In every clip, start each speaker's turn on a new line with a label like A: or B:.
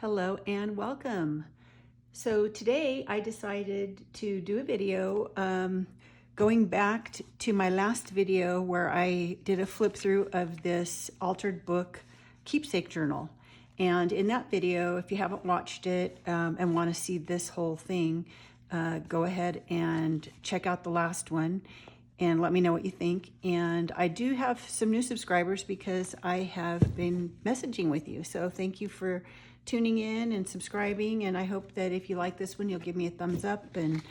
A: Hello and welcome. So today I decided to do a video going back to my last video where I did a flip through of this Altered Book Keepsake Journal. And in that video, if you haven't watched it and want to see this whole thing, go ahead and check out the last one and let me know what you think. And I do have some new subscribers because I have been messaging with you. So thank you for tuning in and subscribing. And I hope that if you like this one, you'll give me a thumbs up and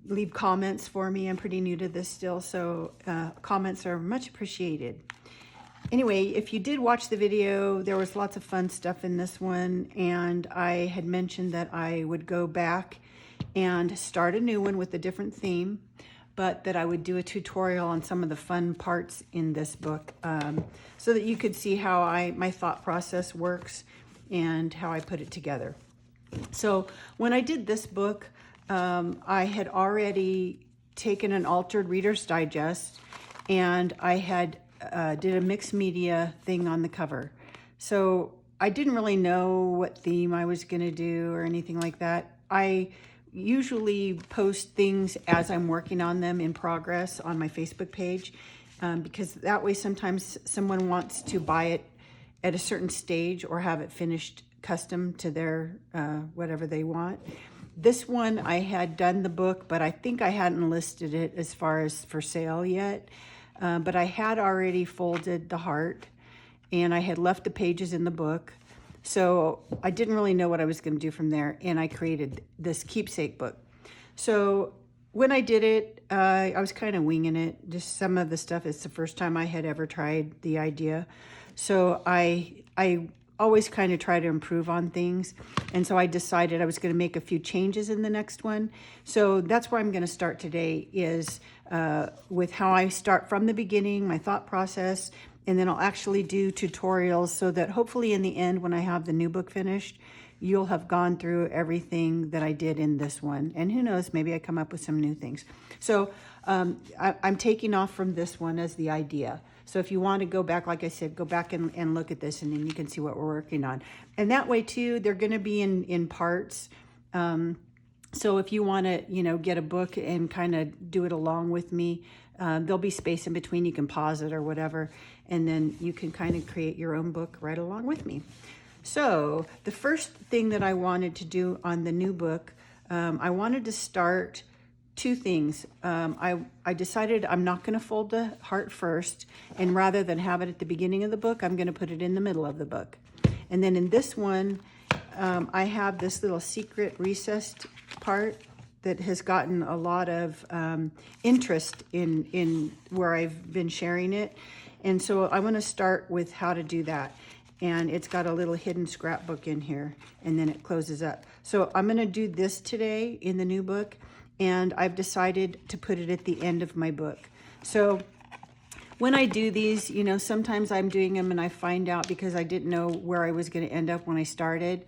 A: leave comments for me. I'm pretty new to this still, so comments are much appreciated. Anyway, if you did watch the video, there was lots of fun stuff in this one, and I had mentioned that I would go back and start a new one with a different theme, but that I would do a tutorial on some of the fun parts in this book so that you could see how my thought process works and how I put it together. So when I did this book, I had already taken an altered Reader's Digest, and I had did a mixed media thing on the cover. So I didn't really know what theme I was going to do or anything like that. I usually post things as I'm working on them in progress on my Facebook page, because that way sometimes someone wants to buy it at a certain stage or have it finished custom to their whatever they want. This one, I had done the book, but I think I hadn't listed it as far as for sale yet. But I had already folded the heart, and I had left the pages in the book. So I didn't really know what I was going to do from there, and I created this keepsake book. So when I did it, I was kind of winging it. Just some of the stuff, it's the first time I had ever tried the idea. So I always kind of try to improve on things. And so I decided I was going to make a few changes in the next one. So that's where I'm going to start today, is with how I start from the beginning, my thought process, and then I'll actually do tutorials so that hopefully in the end, when I have the new book finished, you'll have gone through everything that I did in this one. And who knows, maybe I come up with some new things. So I'm taking off from this one as the idea. So if you want to go back, like I said, go back and look at this, and then you can see what we're working on. And that way too, they're going to be in parts. So if you want to, get a book and kind of do it along with me, there'll be space in between. You can pause it or whatever, and then you can kind of create your own book right along with me. So the first thing that I wanted to do on the new book, I wanted to start two things. I decided I'm not going to fold the heart first, and rather than have it at the beginning of the book, I'm going to put it in the middle of the book. And then in this one, I have this little secret recessed part that has gotten a lot of interest in where I've been sharing it. And so I want to start with how to do that. And it's got a little hidden scrapbook in here, and then it closes up. So I'm going to do this today in the new book, and I've decided to put it at the end of my book. So when I do these, sometimes I'm doing them and I find out, because I didn't know where I was going to end up when I started,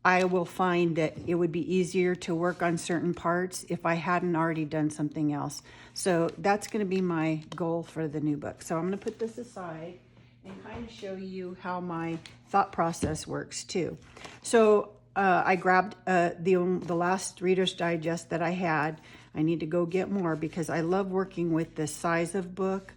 A: I will find that it would be easier to work on certain parts if I hadn't already done something else. So that's going to be my goal for the new book. So I'm going to put this aside and kind of show you how my thought process works too. So I grabbed the last Reader's Digest that I had. I need to go get more because I love working with this size of book.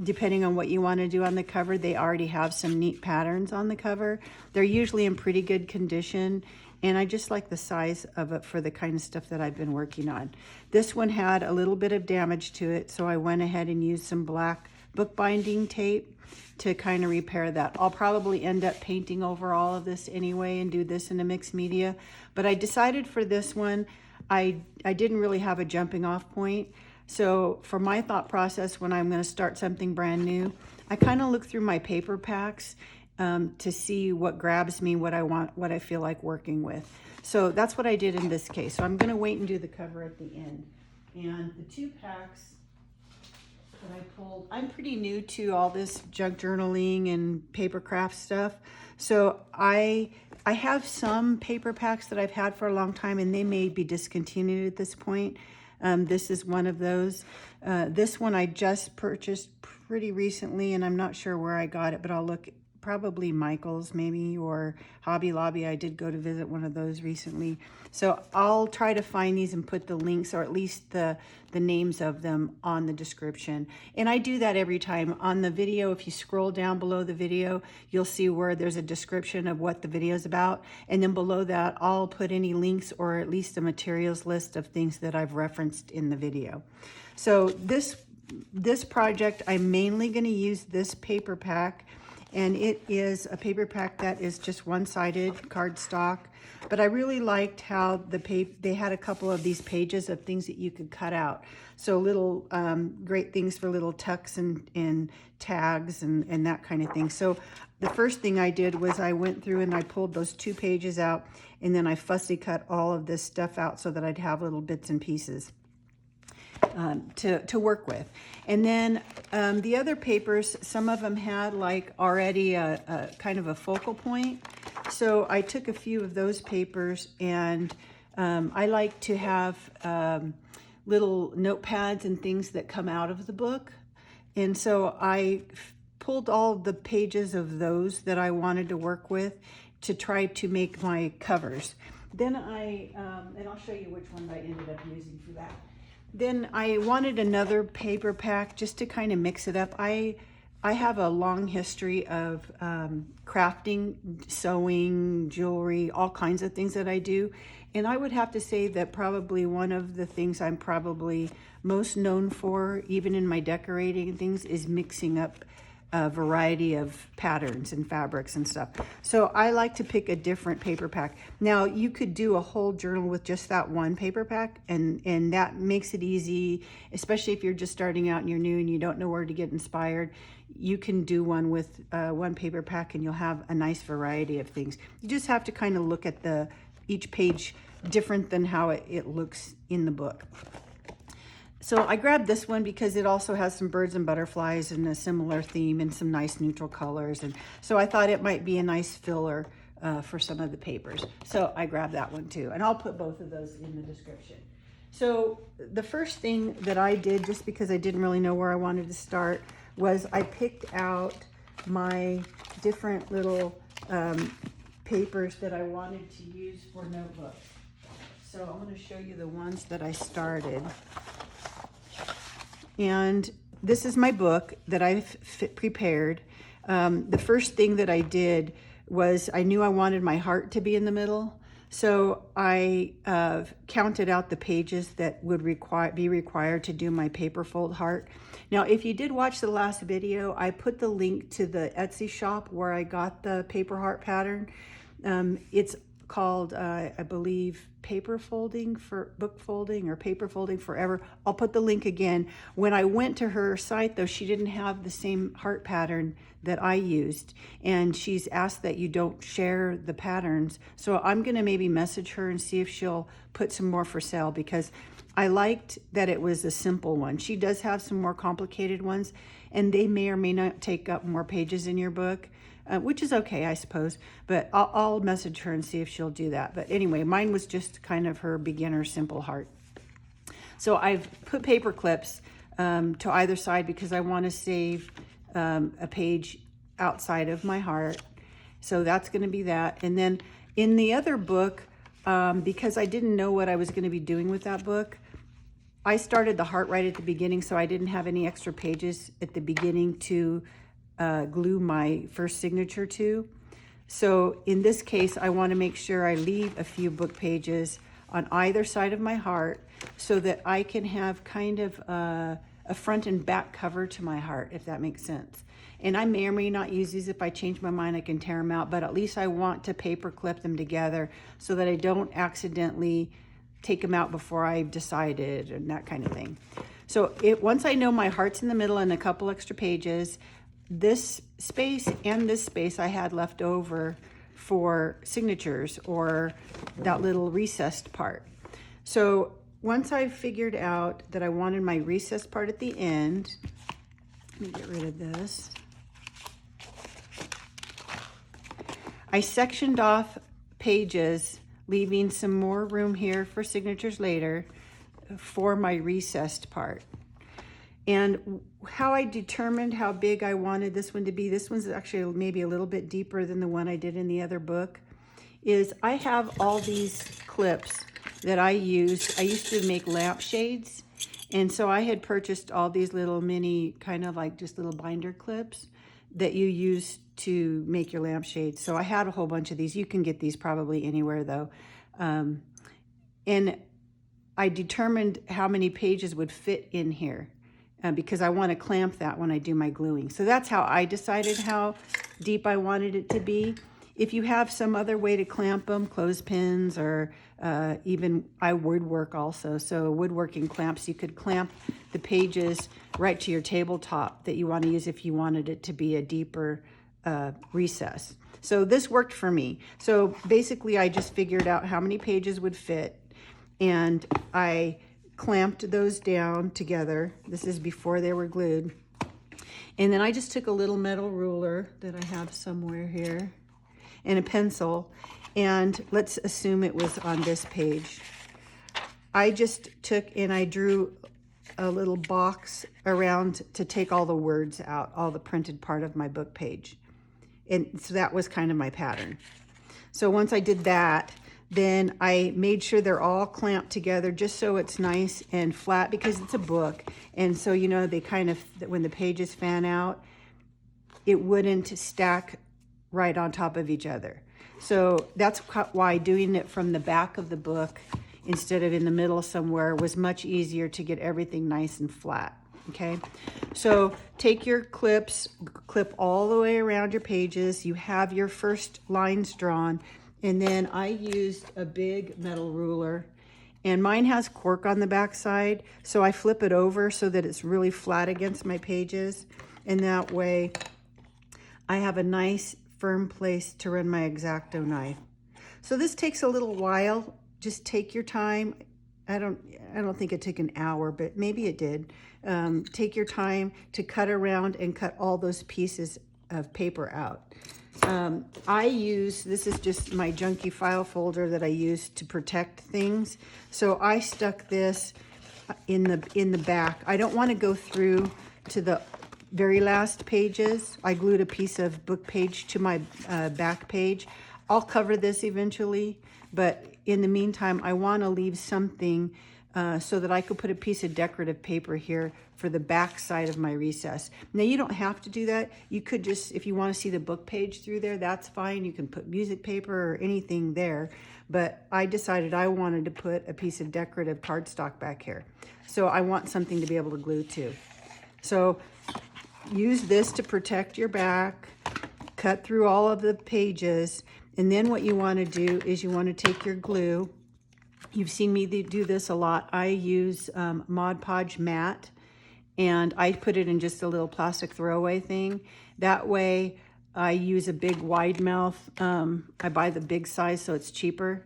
A: Depending on what you want to do on the cover, they already have some neat patterns on the cover. They're usually in pretty good condition, and I just like the size of it for the kind of stuff that I've been working on. This one had a little bit of damage to it, so I went ahead and used some black bookbinding tape to kind of repair that. I'll probably end up painting over all of this anyway and do this in a mixed media, but I decided for this one, I didn't really have a jumping off point. So for my thought process, when I'm going to start something brand new, I kind of look through my paper packs to see what grabs me, what I want, what I feel like working with. So that's what I did in this case. So I'm going to wait and do the cover at the end. And the two packs that I pulled, I'm pretty new to all this junk journaling and paper craft stuff. So I have some paper packs that I've had for a long time, and they may be discontinued at this point. This is one of those. This one I just purchased pretty recently, and I'm not sure where I got it, but I'll look probably Michael's maybe, or Hobby Lobby. I did go to visit one of those recently. So I'll try to find these and put the links, or at least the names of them, on the description. And I do that every time. On the video, if you scroll down below the video, you'll see where there's a description of what the video is about. And then below that, I'll put any links, or at least a materials list of things that I've referenced in the video. So this project, I'm mainly going to use this paper pack, and it is a paper pack that is just one-sided cardstock. But I really liked how they had a couple of these pages of things that you could cut out. So little great things for little tucks and tags and that kind of thing. So the first thing I did was I went through and I pulled those 2 pages out, and then I fussy cut all of this stuff out so that I'd have little bits and pieces to work with. And then the other papers, some of them had like already a kind of a focal point. So I took a few of those papers, and I like to have little notepads and things that come out of the book. And so I pulled all the pages of those that I wanted to work with to try to make my covers. Then and I'll show you which one I ended up using for that. Then I wanted another paper pack just to kind of mix it up. I have a long history of crafting, sewing, jewelry, all kinds of things that I do. And I would have to say that probably one of the things I'm probably most known for, even in my decorating and things, is mixing up a variety of patterns and fabrics and stuff. So I like to pick a different paper pack. Now you could do a whole journal with just that one paper pack, and that makes it easy, especially if you're just starting out and you're new and you don't know where to get inspired. You can do one with one paper pack, and you'll have a nice variety of things. You just have to kind of look at each page different than how it looks in the book. So I grabbed this one because it also has some birds and butterflies and a similar theme and some nice neutral colors. And so I thought it might be a nice filler for some of the papers. So I grabbed that one too. And I'll put both of those in the description. So the first thing that I did, just because I didn't really know where I wanted to start, was I picked out my different little papers that I wanted to use for notebooks. So I'm going to show you the ones that I started. And this is my book that I've prepared. The first thing that I did was I knew I wanted my heart to be in the middle. So I counted out the pages that would be required to do my paper fold heart. Now, if you did watch the last video, I put the link to the Etsy shop where I got the paper heart pattern. It's called, I believe, paper folding for book folding, or paper folding forever. I'll put the link again. When I went to her site though, she didn't have the same heart pattern that I used, and she's asked that you don't share the patterns. So I'm gonna maybe message her and see if she'll put some more for sale, because I liked that it was a simple one. She does have some more complicated ones, and they may or may not take up more pages in your book. Which is okay, I suppose, but I'll message her and see if she'll do that. But anyway, mine was just kind of her beginner simple heart. So I've put paper clips to either side because I want to save a page outside of my heart. So that's going to be that. And then in the other book, because I didn't know what I was going to be doing with that book, I started the heart right at the beginning, so I didn't have any extra pages at the beginning to glue my first signature to. So in this case, I want to make sure I leave a few book pages on either side of my heart so that I can have kind of a front and back cover to my heart, if that makes sense. And I may or may not use these. If I change my mind, I can tear them out, but at least I want to paper clip them together so that I don't accidentally take them out before I've decided, and that kind of thing. So once I know my heart's in the middle and a couple extra pages, this space and this space I had left over for signatures, or that little recessed part. So once I figured out that I wanted my recessed part at the end, let me get rid of this. I sectioned off pages, leaving some more room here for signatures later for my recessed part. And how I determined how big I wanted this one to be, this one's actually maybe a little bit deeper than the one I did in the other book, is I have all these clips that I use. I used to make lampshades, and so I had purchased all these little mini, kind of like just little binder clips that you use to make your lampshades. So I had a whole bunch of these. You can get these probably anywhere though. And I determined how many pages would fit in here because I want to clamp that when I do my gluing. So that's how I decided how deep I wanted it to be. If you have some other way to clamp them, clothespins, or even I woodwork also. So woodworking clamps, you could clamp the pages right to your tabletop that you want to use if you wanted it to be a deeper recess. So this worked for me. So basically I just figured out how many pages would fit, and I clamped those down together. This is before they were glued. And then I just took a little metal ruler that I have somewhere here and a pencil, and let's assume it was on this page. I just took and I drew a little box around to take all the words out, all the printed part of my book page. And so that was kind of my pattern. So once I did that, then I made sure they're all clamped together just so it's nice and flat, because it's a book. And so, you know, they kind of, when the pages fan out, it wouldn't stack right on top of each other. So that's why doing it from the back of the book instead of in the middle somewhere was much easier to get everything nice and flat. Okay, so take your clips, clip all the way around your pages. You have your first lines drawn, and then I used a big metal ruler, and mine has cork on the back side, so I flip it over so that it's really flat against my pages, and that way I have a nice firm place to run my X-Acto knife. So this takes a little while. Just take your time. I don't think it took an hour, but maybe it did. Take your time to cut around and cut all those pieces of paper out. This is just my junky file folder that I use to protect things. So I stuck this in the back. I don't want to go through to the very last pages. I glued a piece of book page to my back page. I'll cover this eventually, but in the meantime, I want to leave something so that I could put a piece of decorative paper here for the back side of my recess. Now, you don't have to do that. You could just, if you want to see the book page through there, that's fine. You can put music paper or anything there. But I decided I wanted to put a piece of decorative cardstock back here. So I want something to be able to glue to. So use this to protect your back, cut through all of the pages, and then what you want to do is you want to take your glue. You've seen me do this a lot. I use Mod Podge matte, and I put it in just a little plastic throwaway thing. That way I use a big wide mouth. I buy the big size so it's cheaper,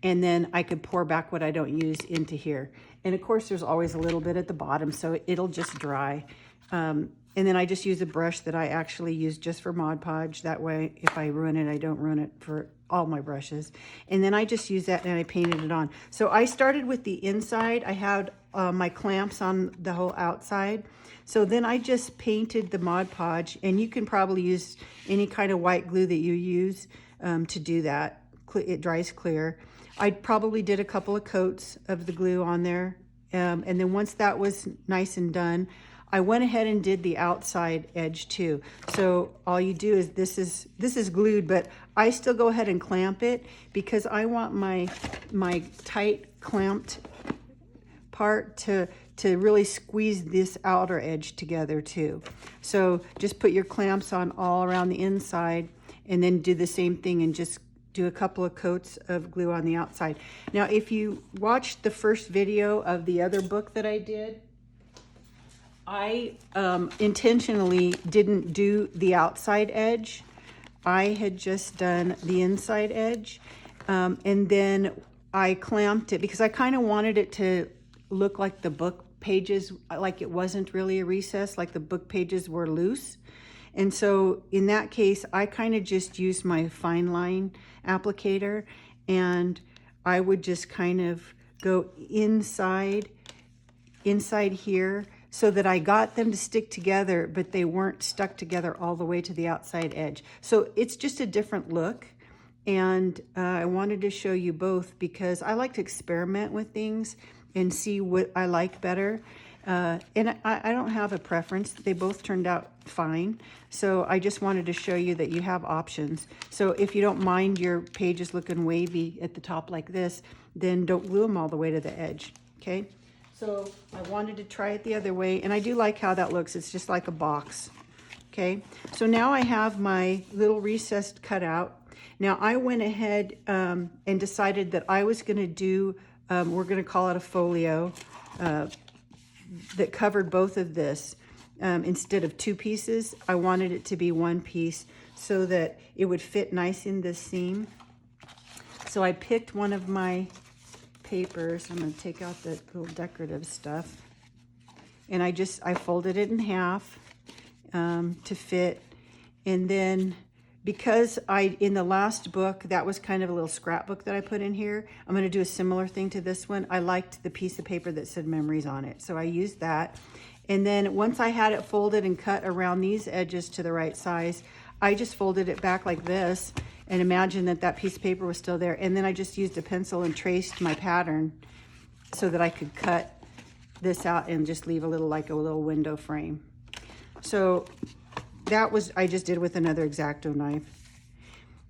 A: and then I could pour back what I don't use into here. And of course there's always a little bit at the bottom, so it'll just dry. And then I just use a brush that I actually use just for Mod Podge. That way, if I ruin it, I don't ruin it for all my brushes. And then I just use that and I painted it on. So I started with the inside. I had my clamps on the whole outside. So then I just painted the Mod Podge, and you can probably use any kind of white glue that you use to do that. It dries clear. I probably did a couple of coats of the glue on there. And then once that was nice and done, I went ahead and did the outside edge too. So all you do is, this is glued, but I still go ahead and clamp it because I want my tight clamped part to really squeeze this outer edge together too. So just put your clamps on all around the inside, and then do the same thing and just do a couple of coats of glue on the outside. Now, if you watched the first video of the other book that I did, I intentionally didn't do the outside edge. I had just done the inside edge, and then I clamped it because I kind of wanted it to look like the book pages, like it wasn't really a recess, like the book pages were loose. And so in that case, I kind of just used my fine line applicator, and I would just kind of go inside here so that I got them to stick together, but they weren't stuck together all the way to the outside edge. So it's just a different look. And I wanted to show you both because I like to experiment with things and see what I like better. And I don't have a preference. They both turned out fine. So I just wanted to show you that you have options. So if you don't mind your pages looking wavy at the top like this, then don't glue them all the way to the edge, okay? So I wanted to try it the other way, and I do like how that looks. It's just like a box, okay? So now I have my little recessed cutout. Now I went ahead and decided that I was gonna do, we're gonna call it a folio that covered both of this. Instead of two pieces, I wanted it to be one piece so that it would fit nice in this seam. So I picked one of my papers. I'm going to take out the little decorative stuff, and I folded it in half to fit. And then because in the last book, that was kind of a little scrapbook that I put in here, I'm going to do a similar thing to this one. I liked the piece of paper that said memories on it, so I used that. And then once I had it folded and cut around these edges to the right size, I just folded it back like this and imagined that that piece of paper was still there. And then I just used a pencil and traced my pattern so that I could cut this out and just leave a little, like a little window frame. So that was, I just did with another X-Acto knife.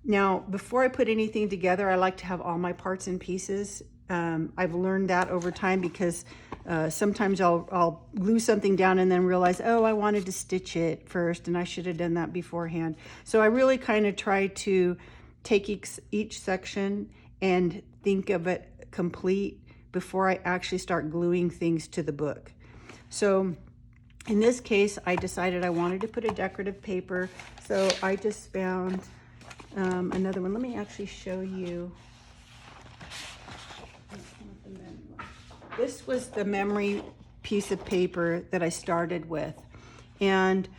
A: Now, before I put anything together, I like to have all my parts and pieces. I've learned that over time because sometimes I'll glue something down and then realize, oh, I wanted to stitch it first and I should have done that beforehand. So I really kind of try to take each section and think of it complete before I actually start gluing things to the book. So in this case, I decided I wanted to put a decorative paper. So I just found another one. Let me actually show you. This was the memory piece of paper that I started with. And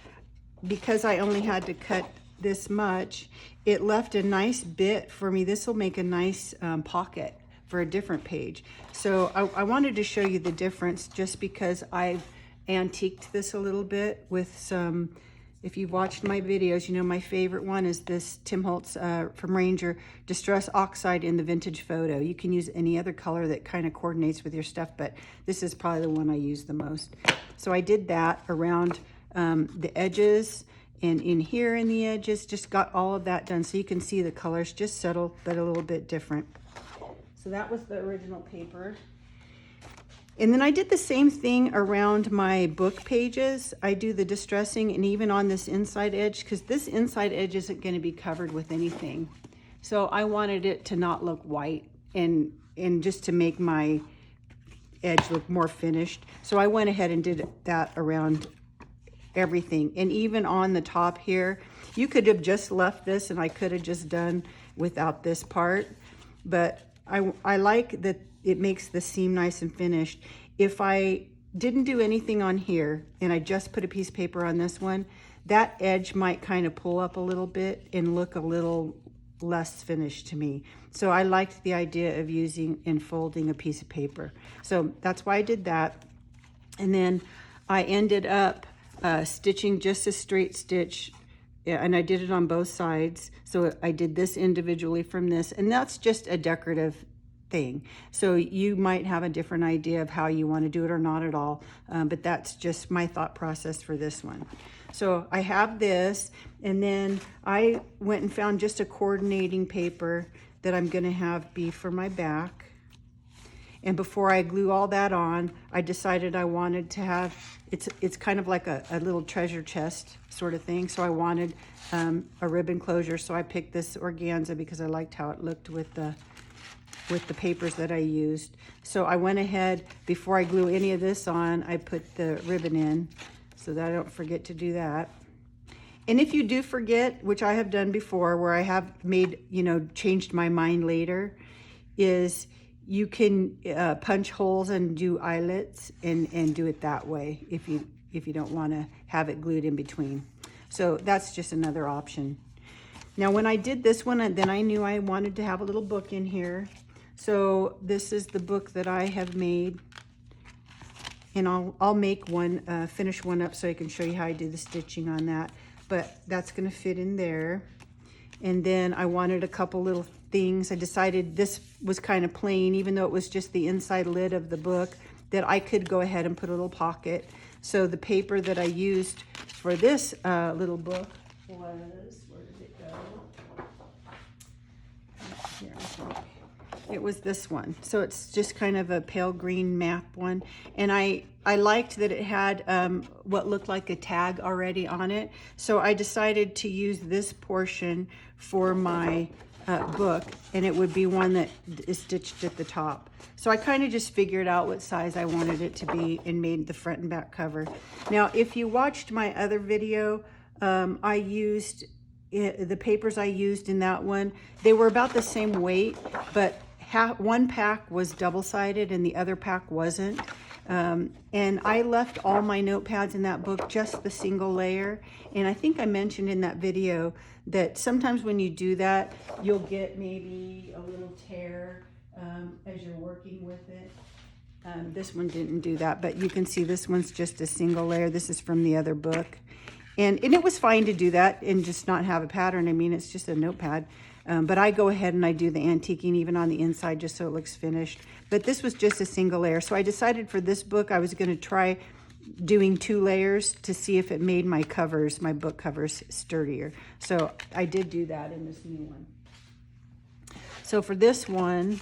A: because I only had to cut this much, it left a nice bit for me. This will make a nice pocket for a different page. So I wanted to show you the difference just because I've antiqued this a little bit with some, if you've watched my videos, you know my favorite one is this Tim Holtz from Ranger Distress Oxide in the Vintage Photo. You can use any other color that kind of coordinates with your stuff, but this is probably the one I use the most. So I did that around the edges and in here in the edges, just got all of that done so you can see the colors just subtle but a little bit different. So that was the original paper. And then I did the same thing around my book pages. I do the distressing and even on this inside edge, because this inside edge isn't going to be covered with anything. So I wanted it to not look white and just to make my edge look more finished. So I went ahead and did that around everything. And even on the top here, you could have just left this and I could have just done without this part. But I like that it makes the seam nice and finished. If I didn't do anything on here and I just put a piece of paper on this one, that edge might kind of pull up a little bit and look a little less finished to me. So I liked the idea of using and folding a piece of paper. So that's why I did that. And then I ended up stitching just a straight stitch, and I did it on both sides. So I did this individually from this, and that's just a decorative thing. So you might have a different idea of how you want to do it or not at all, but that's just my thought process for this one. So I have this, and then I went and found just a coordinating paper that I'm going to have be for my back. And before I glue all that on, I decided I wanted to have, it's kind of like a little treasure chest sort of thing. So I wanted a ribbon closure. So I picked this organza because I liked how it looked with the papers that I used. So I went ahead, before I glue any of this on, I put the ribbon in so that I don't forget to do that. And if you do forget, which I have done before, where I have made, changed my mind later, is you can punch holes and do eyelets and do it that way if you don't want to have it glued in between. So that's just another option. Now when I did this one, then I knew I wanted to have a little book in here. So this is the book that I have made. And I'll make one, finish one up so I can show you how I do the stitching on that. But that's gonna fit in there. And then I wanted a couple little things. I decided this was kind of plain, even though it was just the inside lid of the book, that I could go ahead and put a little pocket. So the paper that I used for this little book was, where did it go? Here, I think. It was this one. So it's just kind of a pale green map one. And I liked that it had what looked like a tag already on it. So I decided to use this portion for my book, and it would be one that is stitched at the top. So I kind of just figured out what size I wanted it to be and made the front and back cover. Now, if you watched my other video, I used the papers I used in that one. They were about the same weight, but one pack was double-sided and the other pack wasn't. And I left all my notepads in that book just the single layer. And I think I mentioned in that video that sometimes when you do that, you'll get maybe a little tear as you're working with it. This one didn't do that, but you can see this one's just a single layer. This is from the other book. And it was fine to do that and just not have a pattern. I mean, it's just a notepad. But I go ahead and I do the antiquing even on the inside just so it looks finished. But this was just a single layer. So I decided for this book I was going to try doing 2 layers to see if it made my covers, my book covers, sturdier. So I did do that in this new one. So for this one,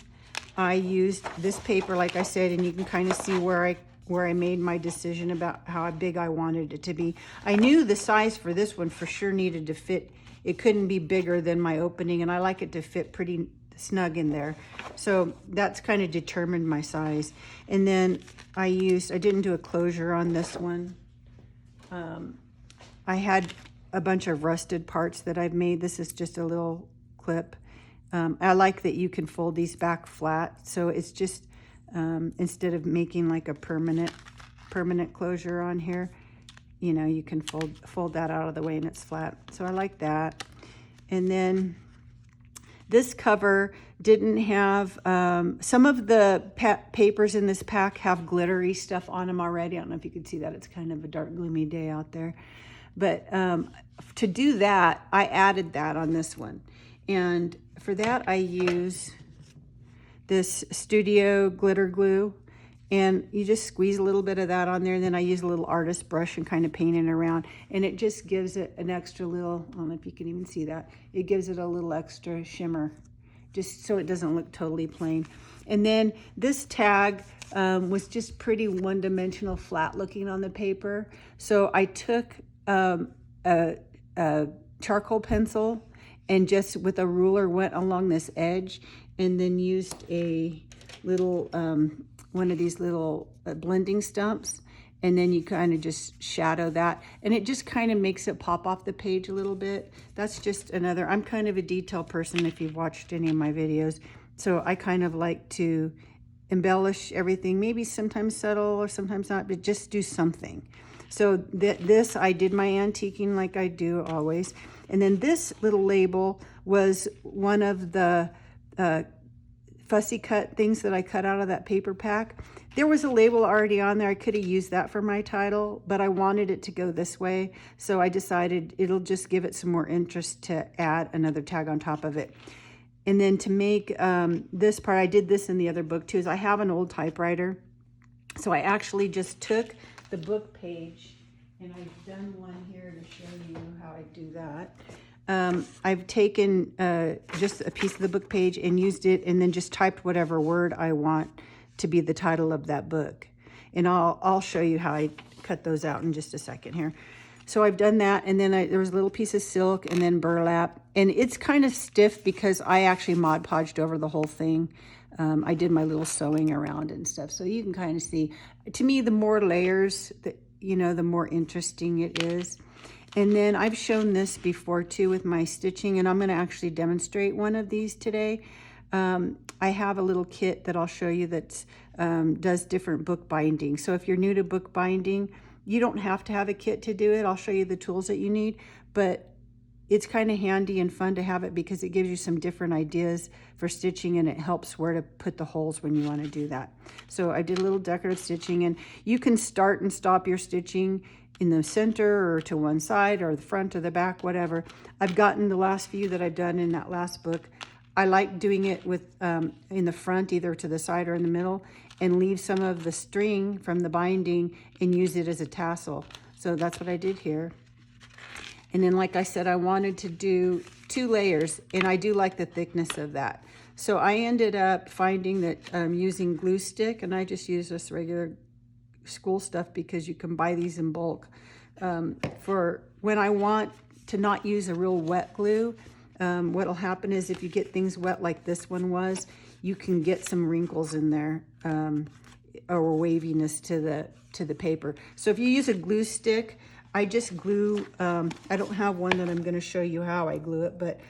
A: I used this paper, like I said, and you can kind of see where I made my decision about how big I wanted it to be. I knew the size for this one for sure needed to fit. It couldn't be bigger than my opening, and I like it to fit pretty snug in there. So that's kind of determined my size. And then I didn't do a closure on this one. I had a bunch of rusted parts that I've made. This is just a little clip. I like that you can fold these back flat. So it's just, instead of making like a permanent closure on here, you know, you can fold that out of the way and it's flat. So I like that. And then this cover didn't have, some of the papers in this pack have glittery stuff on them already. I don't know if you can see that. It's kind of a dark, gloomy day out there. But to do that, I added that on this one. And for that, I use this Studio glitter glue. And you just squeeze a little bit of that on there, and then I use a little artist brush and kind of paint it around. And it just gives it an extra little, I don't know if you can even see that, it gives it a little extra shimmer, just so it doesn't look totally plain. And then this tag was just pretty one-dimensional, flat looking on the paper. So I took a charcoal pencil and just with a ruler went along this edge, and then used a little, one of these little blending stumps, and then you kind of just shadow that, and it just kind of makes it pop off the page a little bit. That's just another, I'm kind of a detail person if you've watched any of my videos, so I kind of like to embellish everything, maybe sometimes subtle or sometimes not, but just do something. So this, I did my antiquing like I do always. And then this little label was one of the fussy cut things that I cut out of that paper pack. There was a label already on there. I could have used that for my title, but I wanted it to go this way. So I decided it'll just give it some more interest to add another tag on top of it. And then to make this part, I did this in the other book too, is I have an old typewriter. So I actually just took the book page, and I've done one here to show you how I do that. I've taken just a piece of the book page and used it, and then just typed whatever word I want to be the title of that book. And I'll show you how I cut those out in just a second here. So I've done that, and then there was a little piece of silk and then burlap, and it's kind of stiff because I actually Mod Podged over the whole thing. I did my little sewing around and stuff, so you can kind of see. To me, the more layers, you know, the more interesting it is. And then I've shown this before too with my stitching, and I'm going to actually demonstrate one of these today. I have a little kit that I'll show you that does different book binding. So if you're new to book binding, you don't have to have a kit to do it. I'll show you the tools that you need. But it's kind of handy and fun to have it because it gives you some different ideas for stitching, and it helps where to put the holes when you want to do that. So I did a little decorative stitching, and you can start and stop your stitching in the center or to one side or the front or the back, whatever. I've gotten the last few that I've done in that last book. I like doing it with in the front, either to the side or in the middle, and leave some of the string from the binding and use it as a tassel. So that's what I did here. And then, like I said, I wanted to do 2 layers, and I do like the thickness of that. So I ended up finding that using glue stick, and I just use this regular school stuff because you can buy these in bulk. For when I want to not use a real wet glue, what'll happen is if you get things wet like this one was, you can get some wrinkles in there or waviness to the paper. So if you use a glue stick, I just glue, I don't have one that I'm going to show you how I glue it, but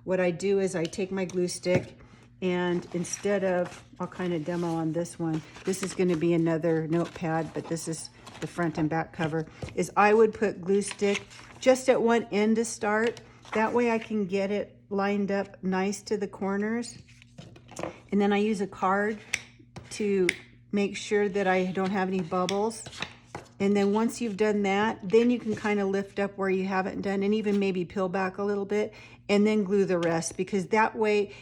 A: what I do is I take my glue stick, and instead of, I'll kind of demo on this one, this is going to be another notepad, but this is the front and back cover, is I would put glue stick just at one end to start. That way I can get it lined up nice to the corners. And then I use a card to make sure that I don't have any bubbles. And then once you've done that, then you can kind of lift up where you haven't done, and even maybe peel back a little bit, and then glue the rest, because that way,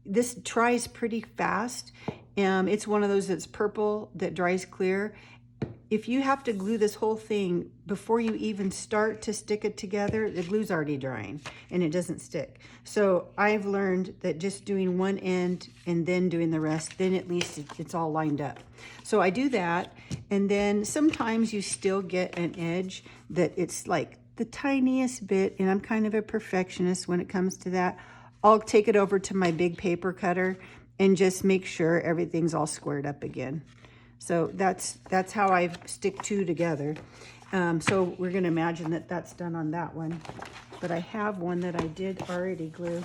A: this dries pretty fast. It's one of those that's purple that dries clear. If you have to glue this whole thing before you even start to stick it together, the glue's already drying and it doesn't stick. So I've learned that just doing one end and then doing the rest, then at least it's all lined up. So I do that, and then sometimes you still get an edge that it's like the tiniest bit, and I'm kind of a perfectionist when it comes to that. I'll take it over to my big paper cutter and just make sure everything's all squared up again. So that's how I stick 2 together. So we're going to imagine that that's done on that one. But I have one that I did already glue.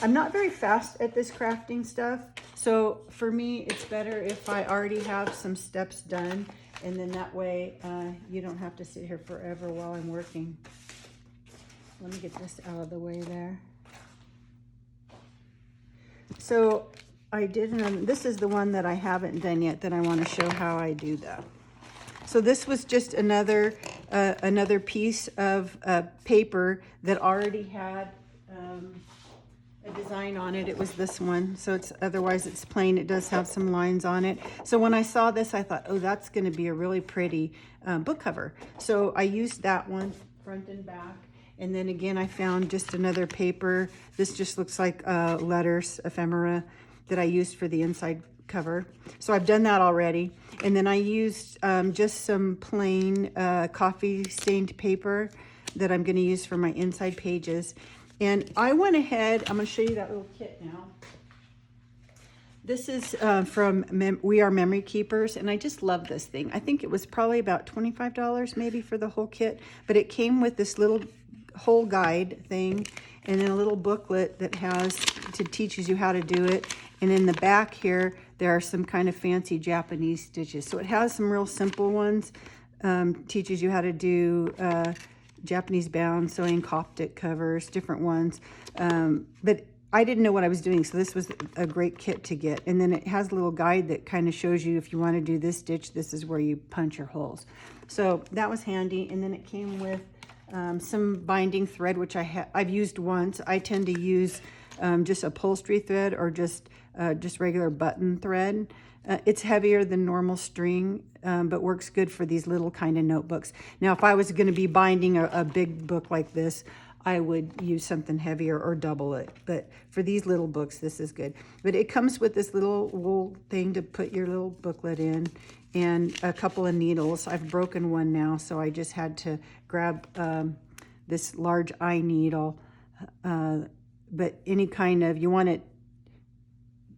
A: I'm not very fast at this crafting stuff, so for me it's better if I already have some steps done, and then that way you don't have to sit here forever while I'm working. Let me get this out of the way there. So I did, this is the one that I haven't done yet that I want to show how I do that. So this was just another piece of paper that already had a design on it. It was this one. So it's, otherwise it's plain. It does have some lines on it. So when I saw this, I thought, oh, that's going to be a really pretty book cover. So I used that one, front and back. And then again, I found just another paper. This just looks like letters, ephemera, that I used for the inside cover. So I've done that already. And then I used just some plain coffee stained paper that I'm going to use for my inside pages. And I went ahead, I'm going to show you that little kit now. This is from We Are Memory Keepers, and I just love this thing. I think it was probably about $25 maybe for the whole kit, but it came with this little whole guide thing, and then a little booklet that teaches you how to do it. And in the back here, there are some kind of fancy Japanese stitches. So it has some real simple ones, teaches you how to do Japanese bound sewing, Coptic covers, different ones. But I didn't know what I was doing, so this was a great kit to get. And then it has a little guide that kind of shows you if you want to do this stitch, this is where you punch your holes. So that was handy. And then it came with some binding thread, which I've used once. I tend to use just upholstery thread or just regular button thread. It's heavier than normal string, but works good for these little kind of notebooks. Now, if I was going to be binding a big book like this, I would use something heavier or double it. But for these little books, this is good. But it comes with this little wool thing to put your little booklet in, and a couple of needles. I've broken one now, so I just had to grab this large eye needle. But any kind of, you want it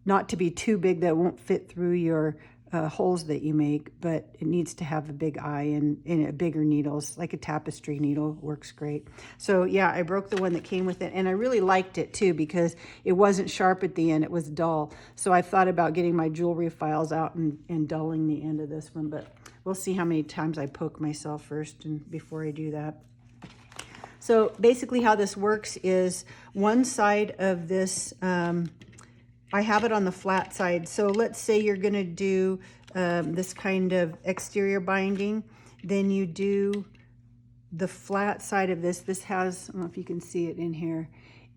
A: not to be too big that won't fit through your holes that you make, but it needs to have a big eye and a bigger needles, like a tapestry needle works great. So yeah, I broke the one that came with it, and I really liked it too because it wasn't sharp at the end, it was dull. So I thought about getting my jewelry files out and dulling the end of this one, but we'll see how many times I poke myself first and before I do that. So basically how this works is one side of this, I have it on the flat side. So let's say you're going to do this kind of exterior binding. Then you do the flat side of this. This has, I don't know if you can see it in here.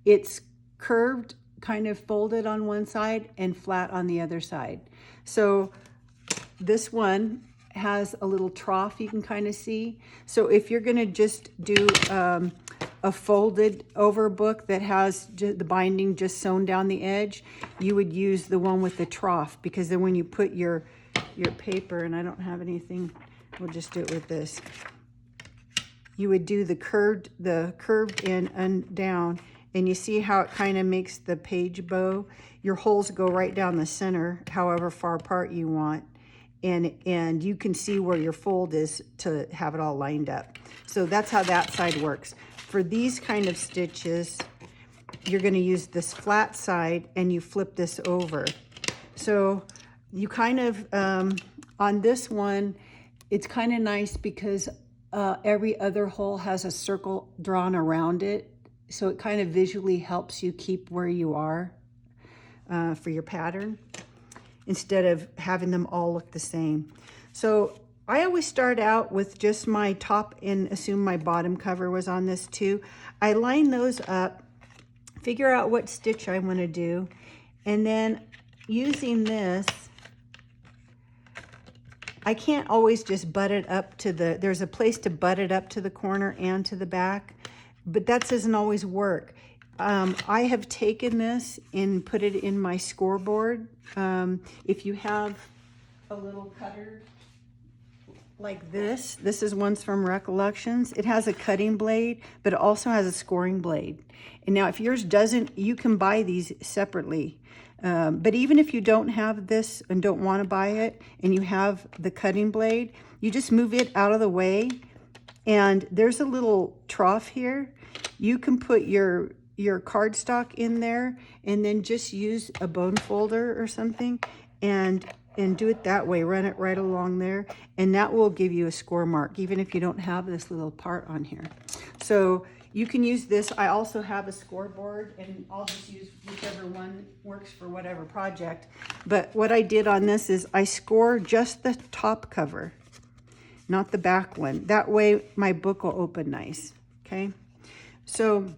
A: It's curved, kind of folded on one side and flat on the other side. So this one has a little trough you can kind of see. So if you're going to just do a folded over book that has the binding just sewn down the edge, you would use the one with the trough, because then when you put your paper, and I don't have anything, we'll just do it with this. You would do the curved in and down, and you see how it kind of makes the page bow. Your holes go right down the center, however far apart you want. And you can see where your fold is to have it all lined up. So that's how that side works. For these kind of stitches, you're going to use this flat side and you flip this over. So you kind of, on this one, it's kind of nice because every other hole has a circle drawn around it. So it kind of visually helps you keep where you are for your pattern, instead of having them all look the same. So I always start out with just my top and assume my bottom cover was on this too. I line those up, figure out what stitch I want to do, and then using this, I can't always just butt it up to there's a place to butt it up to the corner and to the back, but that doesn't always work. I have taken this and put it in my scoreboard. If you have a little cutter like this is one's from Recollections. It has a cutting blade, but it also has a scoring blade. And now if yours doesn't, you can buy these separately. But even if you don't have this and don't want to buy it, and you have the cutting blade, you just move it out of the way. And there's a little trough here. You can put your cardstock in there and then just use a bone folder or something and do it that way. Run it right along there, and that will give you a score mark even if you don't have this little part on here. So you can use this. I also have a scoreboard, and I'll just use whichever one works for whatever project. But what I did on this is I score just the top cover, not the back one. That way my book will open nice, okay? So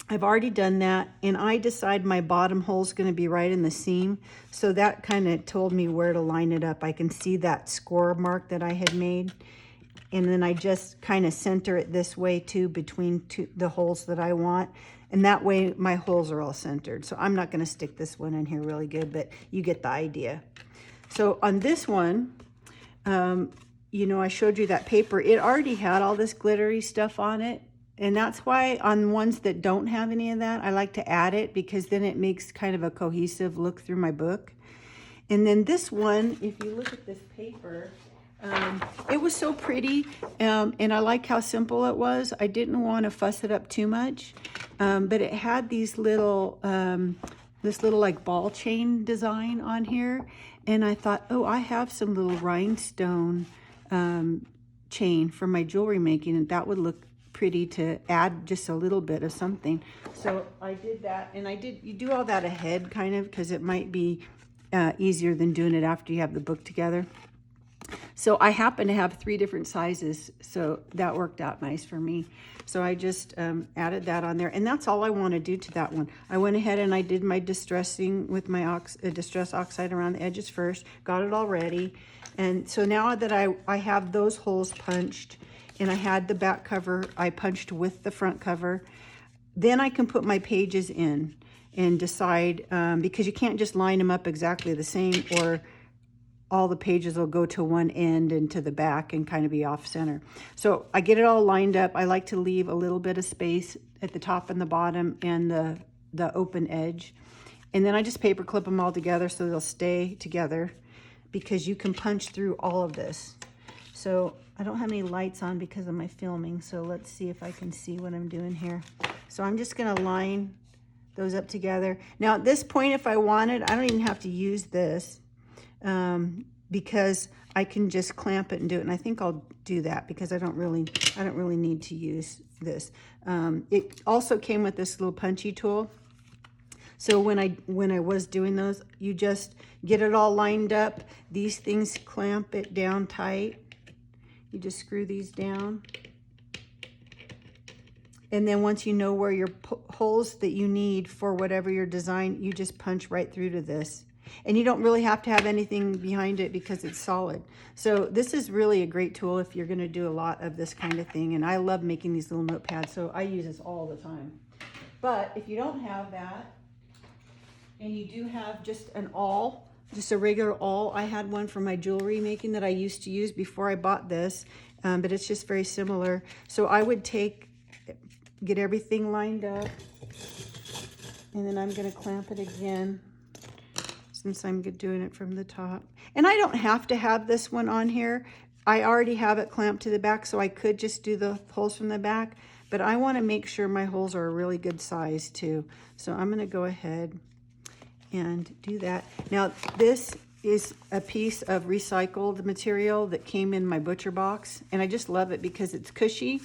A: I've already done that, and I decide my bottom hole is going to be right in the seam. So that kind of told me where to line it up. I can see that score mark that I had made. And then I just kind of center it this way too, between the holes that I want. And that way my holes are all centered. So I'm not going to stick this one in here really good, but you get the idea. So on this one, you know, I showed you that paper. It already had all this glittery stuff on it. And that's why on ones that don't have any of that, I like to add it, because then it makes kind of a cohesive look through my book. And then this one, if you look at this paper, it was so pretty, and I like how simple it was. I didn't want to fuss it up too much, but it had these little, this little like ball chain design on here. And I thought, oh, I have some little rhinestone chain for my jewelry making, and that would look pretty to add just a little bit of something. So I did that, and you do all that ahead kind of, because it might be easier than doing it after you have the book together. So I happen to have 3 different sizes, so that worked out nice for me. So I just added that on there, and that's all I want to do to that one. I went ahead and I did my distressing with my distress oxide around the edges first, got it all ready. And so now that I have those holes punched, and I had the back cover I punched with the front cover, then I can put my pages in and decide, because you can't just line them up exactly the same, or all the pages will go to one end and to the back and kind of be off center. So I get it all lined up. I like to leave a little bit of space at the top and the bottom and the open edge. And then I just paper clip them all together so they'll stay together, because you can punch through all of this. So I don't have any lights on because of my filming, so let's see if I can see what I'm doing here. So I'm just gonna line those up together. Now at this point, if I wanted, I don't even have to use this. because I can just clamp it and do it. And I think I'll do that because I don't really need to use this. It also came with this little punchy tool. So when I was doing those, you just get it all lined up. These things clamp it down tight. You just screw these down. And then once you know where your holes that you need for whatever your design, you just punch right through to this. And you don't really have to have anything behind it because it's solid. So this is really a great tool if you're going to do a lot of this kind of thing. And I love making these little notepads, so I use this all the time. But if you don't have that, and you do have just an awl, just a regular awl. I had one for my jewelry making that I used to use before I bought this, but it's just very similar. So I would get everything lined up, and then I'm going to clamp it again since I'm doing it from the top. And I don't have to have this one on here. I already have it clamped to the back, so I could just do the holes from the back, but I want to make sure my holes are a really good size too. So I'm going to go ahead and do that. Now this is a piece of recycled material that came in my butcher box, and I just love it because it's cushy,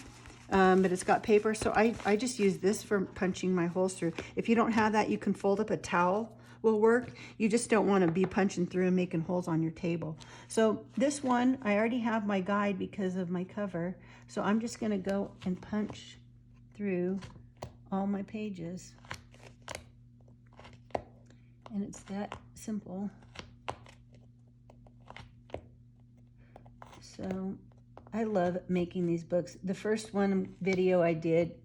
A: but it's got paper, so I just use this for punching my holes through. If you don't have that, you can fold up a towel, will work. You just don't want to be punching through and making holes on your table. So this one, I already have my guide because of my cover, so I'm just going to go and punch through all my pages. And it's that simple. So I love making these books. The first one video I did,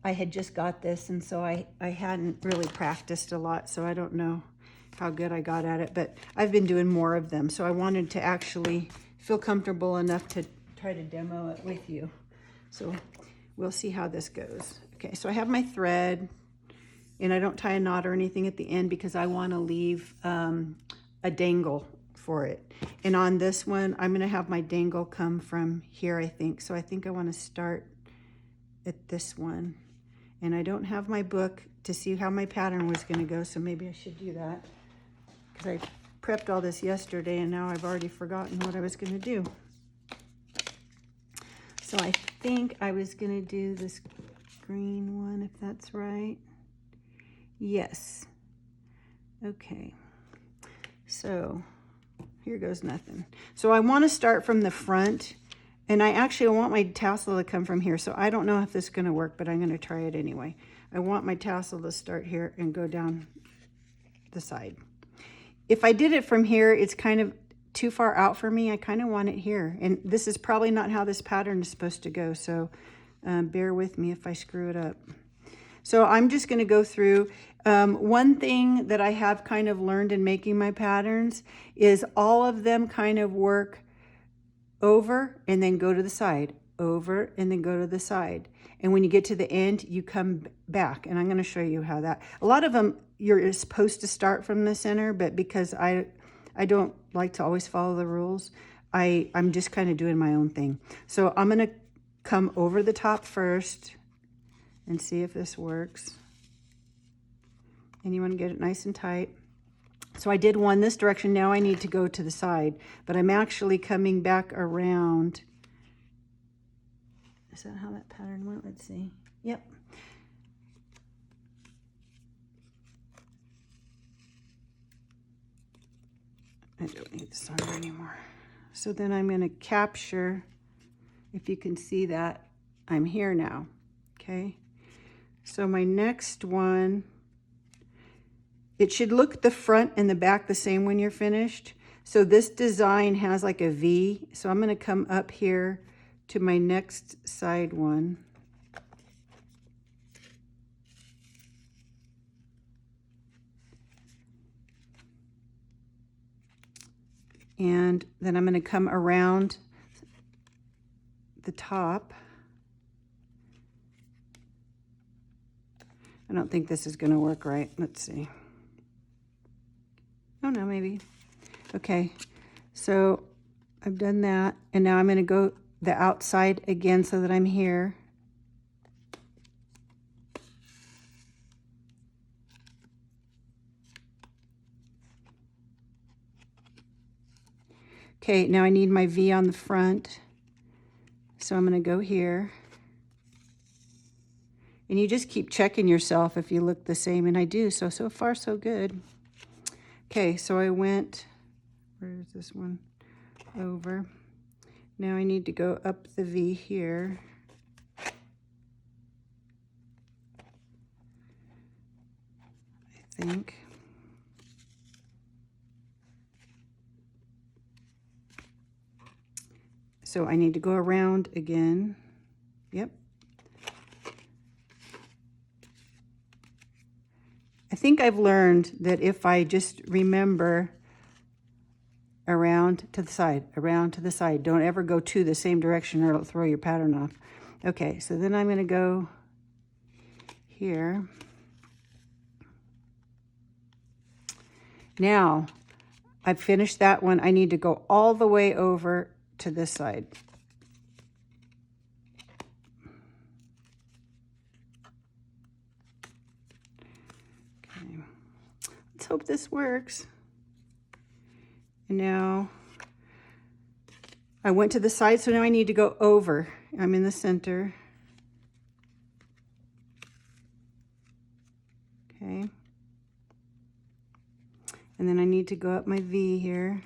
A: I had just got this, and so I hadn't really practiced a lot, so I don't know how good I got at it, but I've been doing more of them, so I wanted to actually feel comfortable enough to try to demo it with you. So we'll see how this goes. Okay, so I have my thread, and I don't tie a knot or anything at the end because I want to leave a dangle for it. And on this one, I'm going to have my dangle come from here, I think. So I think I want to start at this one. And I don't have my book to see how my pattern was going to go, so maybe I should do that. Because I prepped all this yesterday, and now I've already forgotten what I was going to do. So I think I was going to do this green one, if that's right. Yes. Okay. So here goes nothing. So I want to start from the front, and I want my tassel to come from here. So I don't know if this is going to work, but I'm going to try it anyway. I want my tassel to start here and go down the side. If I did it from here, it's kind of too far out for me. I kind of want it here. And this is probably not how this pattern is supposed to go. So bear with me if I screw it up. So I'm just going to go through. One thing that I have kind of learned in making my patterns is all of them kind of work over and then go to the side, over and then go to the side. And when you get to the end, you come back. And I'm going to show you how that. A lot of them, you're supposed to start from the center, but because I don't like to always follow the rules, I'm just kind of doing my own thing. So I'm going to come over the top first and see if this works. And you want to get it nice and tight. So I did one this direction. Now I need to go to the side, but I'm actually coming back around. Is that how that pattern went? Let's see. Yep. I don't need this on anymore. So then I'm going to capture, if you can see that, I'm here now. Okay. So my next one, it should look the front and the back the same when you're finished. So this design has like a V. So I'm going to come up here to my next side one. And then I'm going to come around the top. I don't think this is going to work right. Let's see. Oh, no, maybe. Okay, so I've done that. And now I'm going to go the outside again so that I'm here. Okay, now I need my V on the front. So I'm going to go here. And you just keep checking yourself if you look the same, and I do. So far, so good. Okay, so I went, where is this one? Over. Now I need to go up the V here. I think. So I need to go around again. Yep. I think I've learned that if I just remember around to the side, around to the side, don't ever go to the same direction or it'll throw your pattern off. Okay, so then I'm going to go here. Now, I've finished that one. I need to go all the way over to this side. Okay. Let's hope this works. And now I went to the side, so now I need to go over. I'm in the center. Okay. And then I need to go up my V here.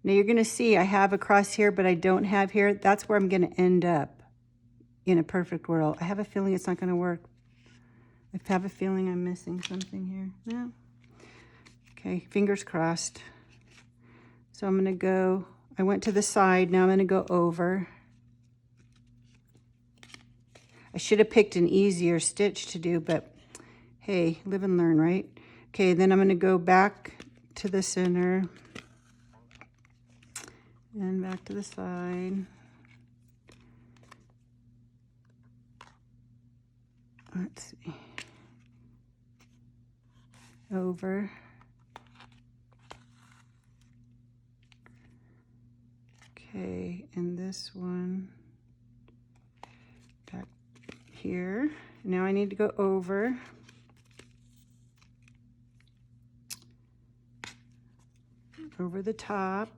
A: Now you're going to see I have across here, but I don't have here. That's where I'm going to end up in a perfect world. I have a feeling it's not going to work. I have a feeling I'm missing something here. No. Okay, fingers crossed. So I'm going to go, I went to the side, now I'm going to go over. I should have picked an easier stitch to do, but hey, live and learn, right? Okay, then I'm going to go back to the center and back to the side. Let's see. Over. Okay, and this one back here. Now I need to go over. Over the top.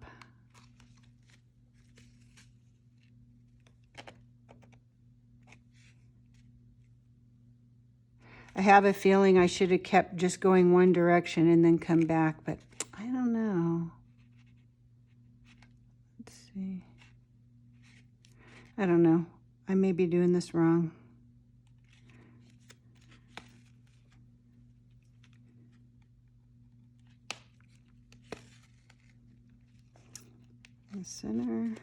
A: I have a feeling I should have kept just going one direction and then come back, but I don't know. Let's see. I don't know. I may be doing this wrong. The center.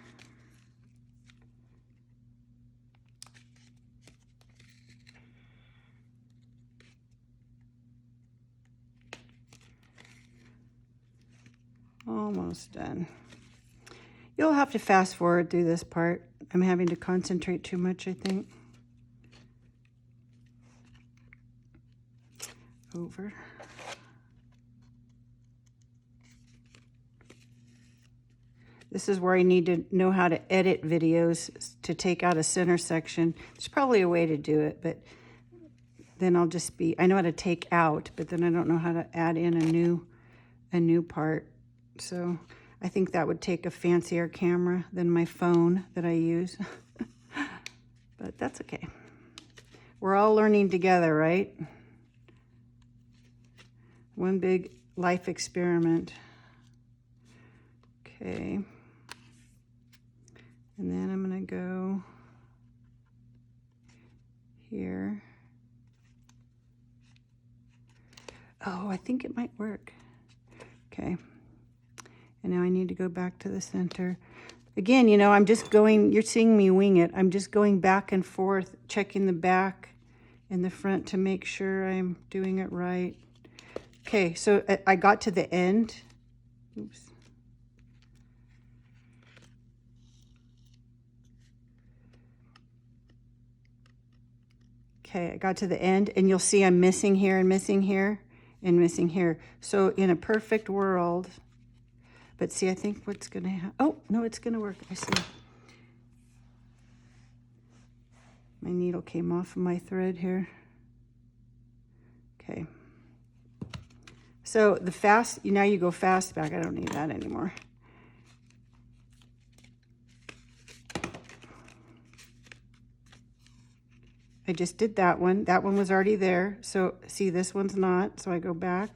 A: Almost done. You'll have to fast forward through this part. I'm having to concentrate too much, I think. Over. This is where I need to know how to edit videos to take out a center section. There's probably a way to do it, but then I'll just be, I know how to take out, but then I don't know how to add in a new part. So I think that would take a fancier camera than my phone that I use. But that's okay. We're all learning together, right? One big life experiment. Okay. And then I'm going to go here. Oh, I think it might work. Okay. And now I need to go back to the center. Again, you know, I'm just going, you're seeing me wing it. I'm just going back and forth, checking the back and the front to make sure I'm doing it right. Okay, so I got to the end. Oops. Okay, I got to the end, and you'll see I'm missing here and missing here and missing here. So in a perfect world, but see, I think what's going to happen, oh, no, it's going to work. I see. My needle came off of my thread here. Okay. So the fast, now you go fast back. I don't need that anymore. I just did that one. That one was already there. So see, this one's not. So I go back.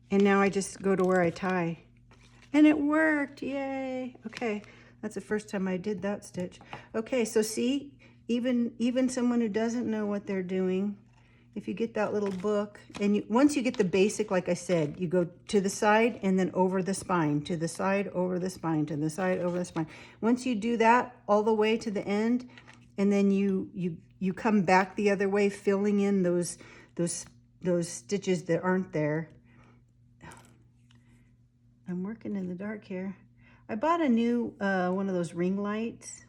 A: And now I just go to where I tie. And it worked, yay. Okay, that's the first time I did that stitch. Okay, so see, even someone who doesn't know what they're doing, if you get that little book, and once you get the basic, like I said, you go to the side and then over the spine, to the side, over the spine, to the side, over the spine. Once you do that all the way to the end, and then you come back the other way, filling in those stitches that aren't there. I'm working in the dark here. I bought a new one of those ring lights.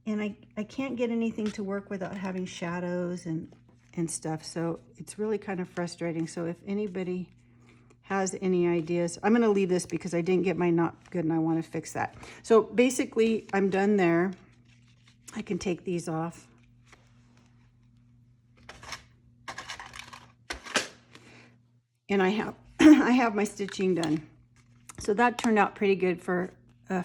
A: And I can't get anything to work without having shadows and stuff. So it's really kind of frustrating. So if anybody has any ideas, I'm going to leave this because I didn't get my knot good and I want to fix that. So basically I'm done there. I can take these off. And I have my stitching done. So that turned out pretty good for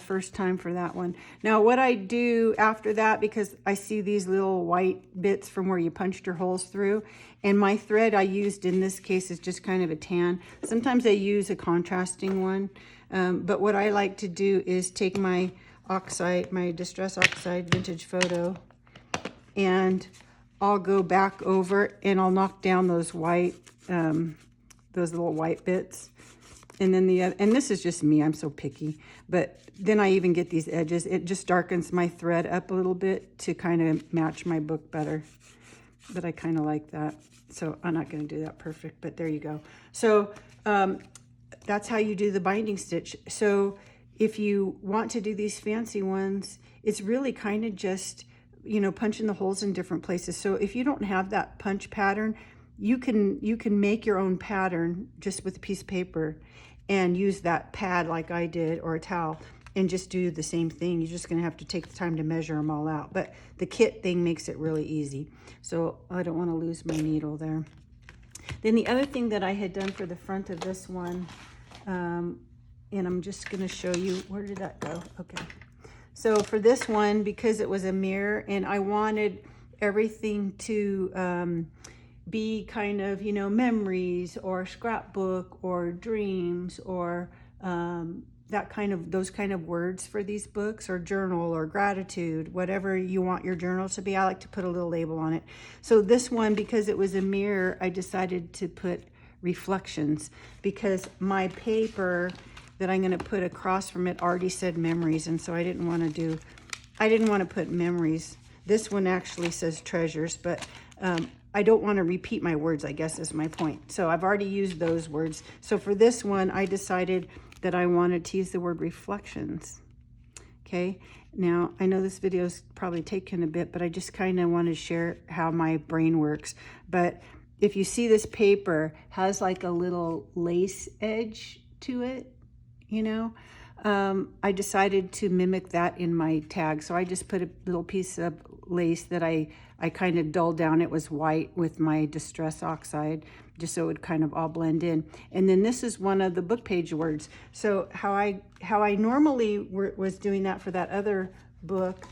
A: first time for that one. Now what I do after that, because I see these little white bits from where you punched your holes through, and my thread I used in this case is just kind of a tan. Sometimes I use a contrasting one, but what I like to do is take my Oxide, my Distress Oxide Vintage Photo, and I'll go back over and I'll knock down those white those little white bits. And then the other, and this is just me, I'm so picky, but then I even get these edges. It just darkens my thread up a little bit to kind of match my book better. But I kind of like that. So I'm not going to do that perfect, but there you go. So that's how you do the binding stitch. So if you want to do these fancy ones, it's really kind of just, you know, punching the holes in different places. So if you don't have that punch pattern, you can make your own pattern just with a piece of paper and use that pad like I did, or a towel, and just do the same thing. You're just going to have to take the time to measure them all out. But the kit thing makes it really easy. So I don't want to lose my needle there. Then the other thing that I had done for the front of this one, and I'm just going to show you, where did that go? Okay. So for this one, because it was a mirror and I wanted everything to be kind of, you know, memories or scrapbook or dreams or that kind of, those kind of words for these books, or journal or gratitude, whatever you want your journal to be. I like to put a little label on it. So this one, because it was a mirror, I decided to put reflections, because my paper that I'm going to put across from it already said memories, and so I didn't want to put memories. This one actually says treasures, but I don't want to repeat my words, I guess is my point. So I've already used those words. So for this one, I decided that I wanted to use the word reflections. Okay, now I know this video's probably taken a bit, but I just kind of want to share how my brain works. But if you see, this paper has like a little lace edge to it, you know. I decided to mimic that in my tag. So I just put a little piece of lace that I kind of dulled down. It was white with my Distress Oxide, just so it would kind of all blend in. And then this is one of the book page words. So how I normally was doing that for that other book,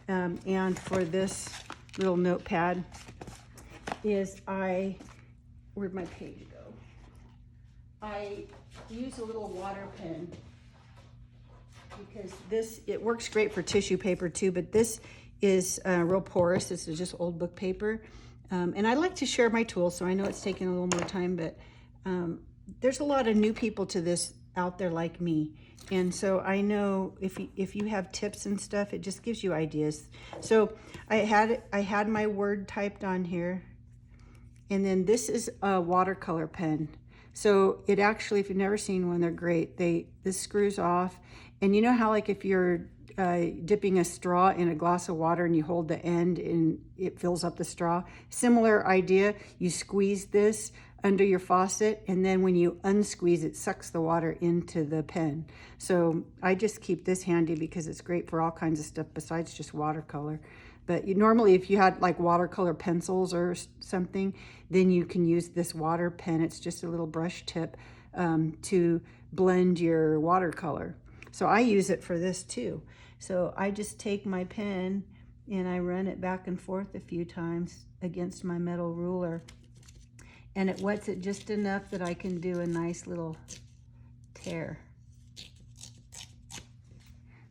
A: and for this little notepad, is where'd my page go? I use a little water pen, because it works great for tissue paper too, but this is real porous. This is just old book paper. And I like to share my tools, so I know it's taking a little more time, but there's a lot of new people to this out there like me. And so I know if you have tips and stuff, it just gives you ideas. So I had my word typed on here, and then this is a watercolor pen. So it actually, if you've never seen one, they're great. This screws off, and you know how, like, if you're dipping a straw in a glass of water and you hold the end and it fills up the straw, similar idea. You squeeze this under your faucet, and then when you unsqueeze, it sucks the water into the pen. So I just keep this handy because it's great for all kinds of stuff besides just watercolor. But normally, if you had like watercolor pencils or something, then you can use this water pen. It's just a little brush tip to blend your watercolor. So I use it for this too. So I just take my pen and I run it back and forth a few times against my metal ruler, and it wets it just enough that I can do a nice little tear.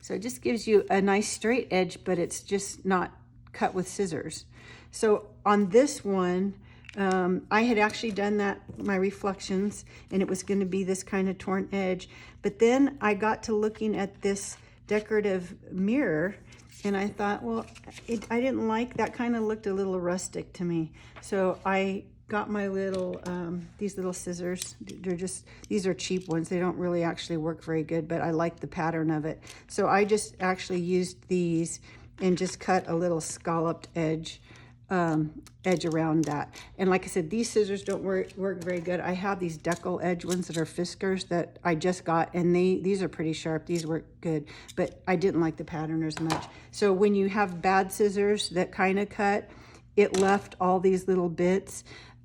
A: So it just gives you a nice straight edge, but it's just not cut with scissors. So on this one, I had actually done that, my reflections, and it was going to be this kind of torn edge. But then I got to looking at this decorative mirror, and I thought, well, I didn't like that. Kind of looked a little rustic to me. So I got my little, these little scissors. These are cheap ones. They don't really actually work very good, but I like the pattern of it. So I just actually used these and just cut a little scalloped edge around that. And like I said, these scissors don't work very good. I have these decal edge ones that are Fiskars that I just got, and these are pretty sharp. These work good, but I didn't like the pattern as much. So when you have bad scissors that kind of cut, it left all these little bits.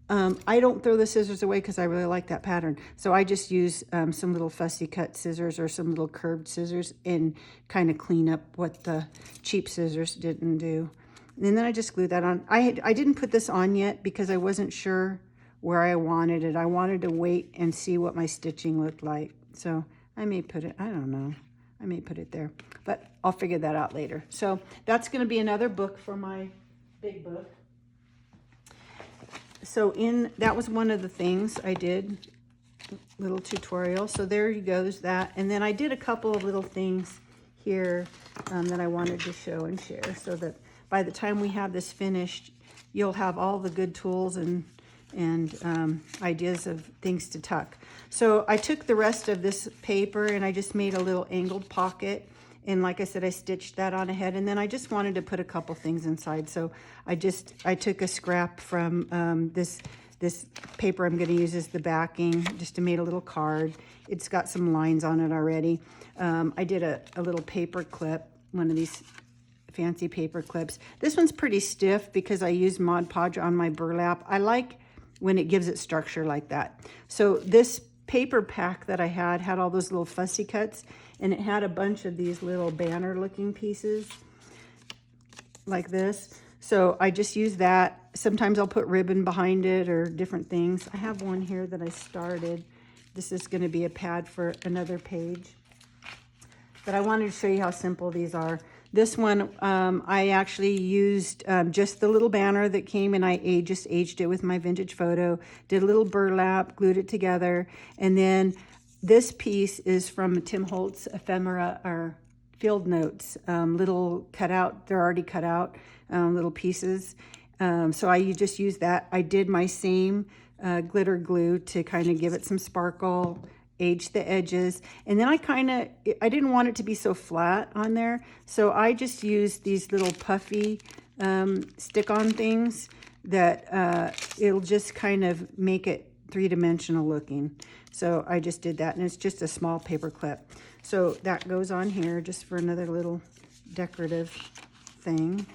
A: I don't throw the scissors away because I really like that pattern. So I just use some little fussy cut scissors or some little curved scissors and kind of clean up what the cheap scissors didn't do. And then I just glued that on. I didn't put this on yet because I wasn't sure where I wanted it. I wanted to wait and see what my stitching looked like. So I may put it, I don't know. I may put it there, but I'll figure that out later. So that's going to be another book for my big book. So that was one of the things I did, little tutorial. So there goes that. And then I did a couple of little things here that I wanted to show and share, so that by the time we have this finished, you'll have all the good tools and ideas of things to tuck. So I took the rest of this paper and I just made a little angled pocket. And like I said, I stitched that on ahead, and then I just wanted to put a couple things inside. So I took a scrap from this paper I'm going to use as the backing, just to make a little card. It's got some lines on it already. I did a little paper clip, one of these fancy paper clips. This one's pretty stiff because I used Mod Podge on my burlap. I like when it gives it structure like that. So this paper pack that I had all those little fussy cuts, and it had a bunch of these little banner looking pieces like this. So I just use that. Sometimes I'll put ribbon behind it or different things. I have one here that I started. This is going to be a pad for another page. But I wanted to show you how simple these are. This one, I actually used just the little banner that came, and I just aged it with my vintage photo, did a little burlap, glued it together, and then this piece is from Tim Holtz ephemera or field notes, little cut out, they're already cut out, little pieces. So I just used that. I did my same glitter glue to kind of give it some sparkle, age the edges, and then I didn't want it to be so flat on there, so I just used these little puffy stick-on things that it'll just kind of make it three-dimensional looking. So I just did that, and it's just a small paper clip. So that goes on here just for another little decorative thing.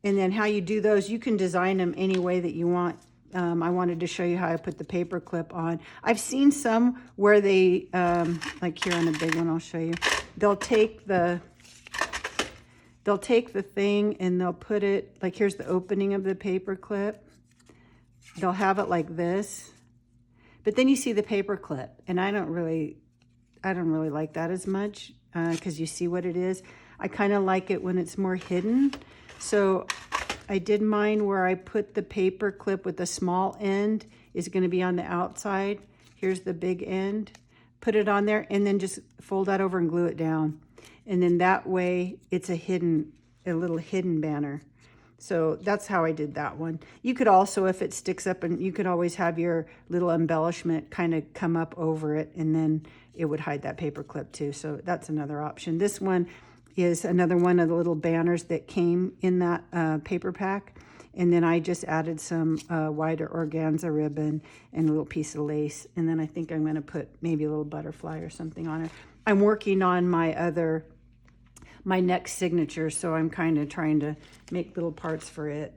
A: And then how you do those, you can design them any way that you want. I wanted to show you how I put the paper clip on. I've seen some where they, like here on a big one, I'll show you. They'll take the thing and they'll put it, like here's the opening of the paper clip. They'll have it like this, but then you see the paper clip, and I don't really like that as much because you see what it is. I kind of like it when it's more hidden. So I did mine where I put the paper clip with the small end is going to be on the outside. Here's the big end. Put it on there and then just fold that over and glue it down. And then that way it's a little hidden banner. So that's how I did that one. You could also, if it sticks up, and you could always have your little embellishment kind of come up over it, and then it would hide that paper clip too. So that's another option. This one is another one of the little banners that came in that paper pack. And then I just added some wider organza ribbon and a little piece of lace. And then I think I'm going to put maybe a little butterfly or something on it. I'm working on my next signature, so I'm kind of trying to make little parts for it.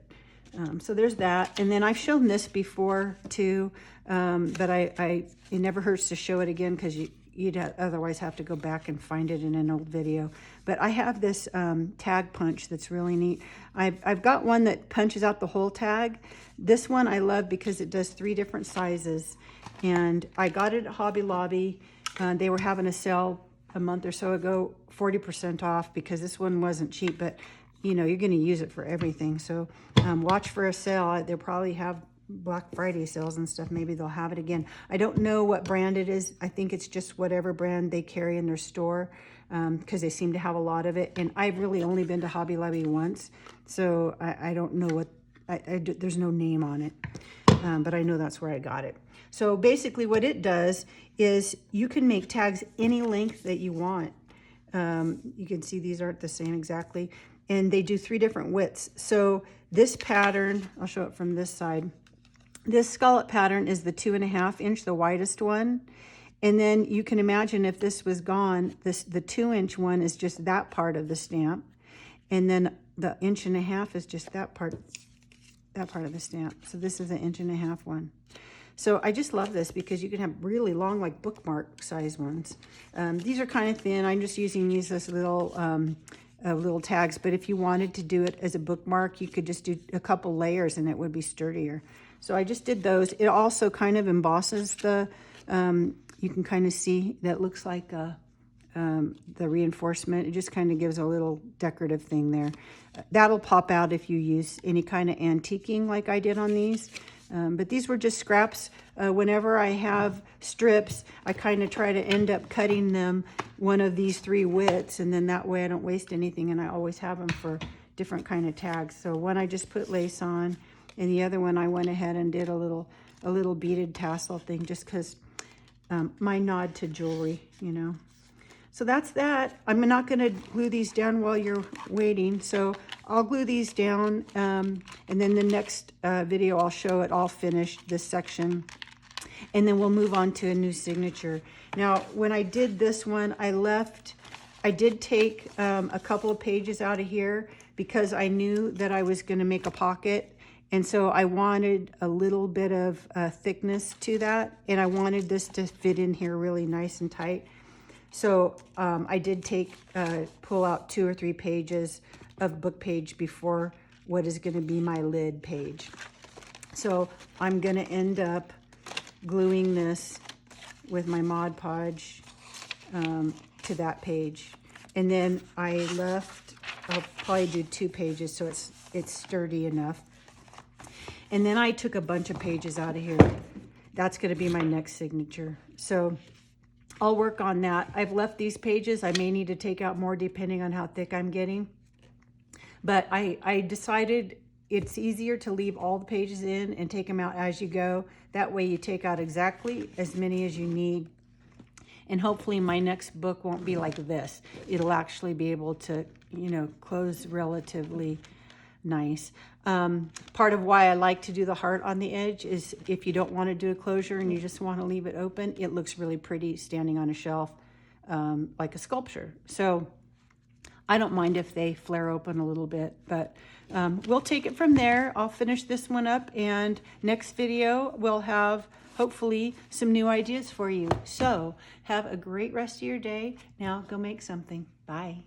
A: So there's that. And then I've shown this before too, but it never hurts to show it again because you'd otherwise have to go back and find it in an old video. But I have this tag punch that's really neat. I've got one that punches out the whole tag. This one I love because it does 3 different sizes. And I got it at Hobby Lobby. They were having a sale a month or so ago, 40% off, because this one wasn't cheap, but you know, you're going to use it for everything. So watch for a sale. They'll probably have Black Friday sales and stuff. Maybe they'll have it again. I don't know what brand it is. I think it's just whatever brand they carry in their store, because they seem to have a lot of it. And I've really only been to Hobby Lobby once, so I don't know what, there's no name on it, but I know that's where I got it. So basically what it does is you can make tags any length that you want. You can see these aren't the same exactly. And they do 3 different widths. So this pattern, I'll show it from this side. This scallop pattern is the 2.5 inch, the widest one. And then you can imagine if this was gone, the 2 inch one is just that part of the stamp. And then the 1.5 inch is just that part of the stamp. So this is an 1.5 inch one. So I just love this because you can have really long, like bookmark size ones. These are kind of thin. I'm just using these as little tags, but if you wanted to do it as a bookmark, you could just do a couple layers and it would be sturdier. So I just did those. It also kind of embosses the, you can kind of see that looks like the reinforcement. It just kind of gives a little decorative thing there. That'll pop out if you use any kind of antiquing like I did on these. But these were just scraps. Whenever I have strips, I kind of try to end up cutting them one of these 3 widths, and then that way I don't waste anything, and I always have them for different kind of tags. So one I just put lace on, and the other one I went ahead and did a little beaded tassel thing, just because my nod to jewelry, you know. So that's that. I'm not going to glue these down while you're waiting. So I'll glue these down, and then the next video I'll show it all finished, this section. And then we'll move on to a new signature. Now, when I did this one, I did take a couple of pages out of here because I knew that I was going to make a pocket. And so I wanted a little bit of thickness to that. And I wanted this to fit in here really nice and tight. So I did pull out 2 or 3 pages of book page before what is going to be my lid page. So I'm going to end up gluing this with my Mod Podge to that page. And then I'll probably do 2 pages so it's sturdy enough. And then I took a bunch of pages out of here. That's going to be my next signature. So I'll work on that. I've left these pages. I may need to take out more depending on how thick I'm getting. But I decided it's easier to leave all the pages in and take them out as you go. That way you take out exactly as many as you need. And hopefully my next book won't be like this. It'll actually be able to, you know, close relatively nice. Part of why I like to do the heart on the edge is if you don't want to do a closure and you just want to leave it open, it looks really pretty standing on a shelf like a sculpture. So I don't mind if they flare open a little bit, but we'll take it from there. I'll finish this one up, and next video we'll have hopefully some new ideas for you. So have a great rest of your day. Now go make something. Bye.